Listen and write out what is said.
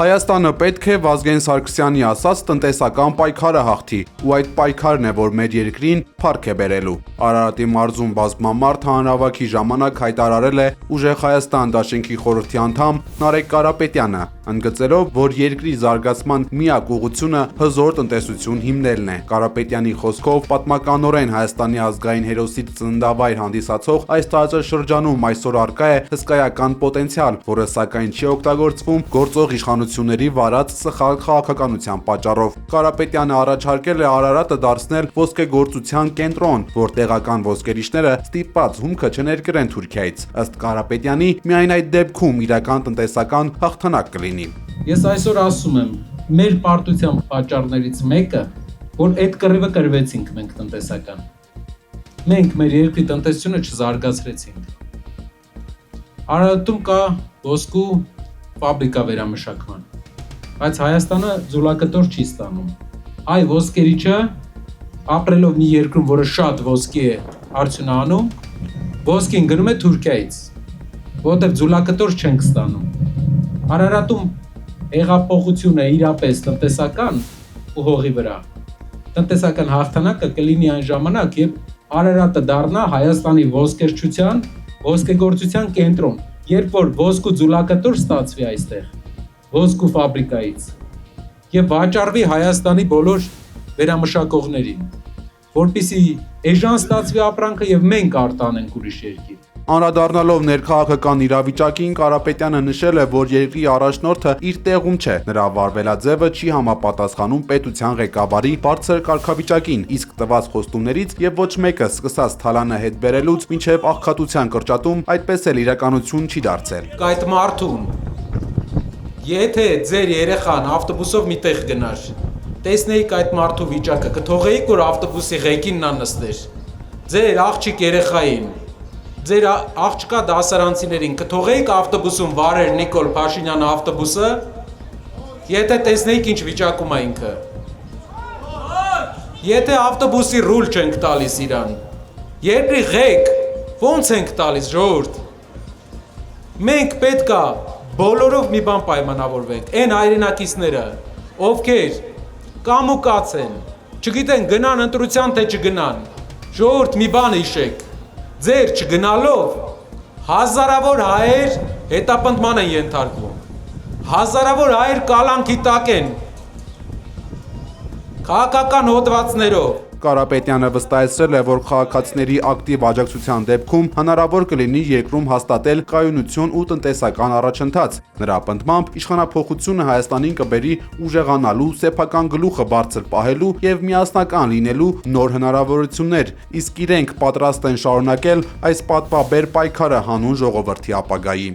Հայաստանը պետք է Վազգեն Սարգսյանի ասած տնտեսական պայքարը հաղթի, ու այդ պայքարն է, որ մեր երկրին փառք է բերելու։ Արարատի մարզում բազմամարդ հանրահավաքի ժամանակ հայտարարել է Ուժեղ Հայաստան դաշինքի խորհրդի անդամ Նարեկ Կարապետյանը, ընդգծելով, որ երկրի զարգացման միակ ուղղությունը հզոր տնտեսություն հիմնելն է։ Կարապետյանի խոսքով, պատմականորեն Հայաստանի ազգային հերոսից ծննդավայր հանդիսացող այս տարածաշրջանում այսօր առկա է հսկայական պոտենցիալ, որը սակայն չի օգտագործվում գործող իշխանությունների վարած սխալ քաղաքականության պատճառով։ Կարապետյանը առաջարկել է Արարատը դարձնել ոսկեգործության կենտրոն, որ տեղական ոսկերիչները ստիպված հումքը չներկրեն Թուրքիայից։ Ըստ Կարապետյանի, միայն այդ դեպքում իրական տնտեսական հաղթանակ կլինի։ Ես այսօր ասում եմ, մեր պարտության պատճառներից մեկը, որ այդ կռիվը կրվեցինք մենք տնտեսական։ Մենք մեր երկրի տնտեսությունը չզարգացրեցինք։ Արարատում կա ոսկու ֆաբրիկա վերամշակման, բայց Հայաստանը ձուլակտոր չի ստանում։ Այ ոսկերիչը ապրելով մի երկրում, որը շատ ոսկի է արդյունահանում, ոսկին գնում է Թուրքիայից, որտեղ ձուլակտոր չենք ստանում։ Արարատում հեղափոխությունը իրապես տնտեսական ու հողի վրա։ Տնտեսական հաղթանակը կլինի այն ժամանակ, երբ Արարատը դառնա Հայաստանի ոսկերչության, ոսկեգործության կենտրոն, երբ որ ոսկու ձուլակտոր ստացվի այստեղ, ոսկու ֆաբրիկայից, եւ վաճառվի Հայաստանի բոլոր վերամշակողներին, որպեսզի էժան ստացվի ապրանքը եւ մենք արտանենք ուրիշ երկիր։ Անդրադառնալով ներքաղաքական իրավիճակին, Կարապետյանը նշել է, որ երկրի առաջնորդը իր տեղում չէ, նրա վարվելաձևը չի համապատասխանում պետության ղեկավարի բարձր կարգավիճակին, իսկ տված խոստումներից եւ ոչ մեկը սկսած Թալանը հետ բերելուց մինչեւ աղքատության կրճատում այդպես էլ իրականություն չի դարձել։ Այդ մարդուն, եթե ձեր երեխան ավտոբուսով միտեղ գնար, տեսնեիք այդ մարդու վիճակը, կթողեիք, որ ավտոբուսի ղեկին նա նստեր։ Ձեր աղջիկ երեխային, ձեր աղջկա դասարանցիներին կթողեիք ավտոբուսում վարեր Նիկոլ Փաշինյանը ավտոբուսը, եթե տեսնեիք ինչ վիճակում է ինքը։ Եթե ավտոբուսի ռուլ չենք տալիս իրան, երկրի ղեկ ո՞նց ենք տալիս, ժողովուրդ։ Մենք պետքա բոլորով մի բան պայմանավորվենք, այն հայրենակիցները, ովքեր կամ ու կաց են, չգիտեն գնան ընտրության թե չգնան, ժողովուրդ մի բան հիշեք, ձեր չգնալով հազարավոր հայեր հետապնդման են ենթարկվում, հազարավոր հայեր կալանքի տակ են, քաղաքական հոդվածներով։ Կարապետյանը վստահեցրել է, որ քաղաքացիների ակտիվ աջակցության դեպքում հնարավոր կլինի երկրում հաստատել կայունություն ու տնտեսական առաջընթաց։ Նրա պնդմամբ, իշխանափոխությունը Հայաստանին կբերի ուժեղանալու, սեփական գլուխը բարձր պահելու եւ միասնական լինելու նոր հնարավորություններ, իսկ իրենք պատրաստ են շարունակել այս պատվաբեր պայքարը հանուն ժողովրդի ապագայի։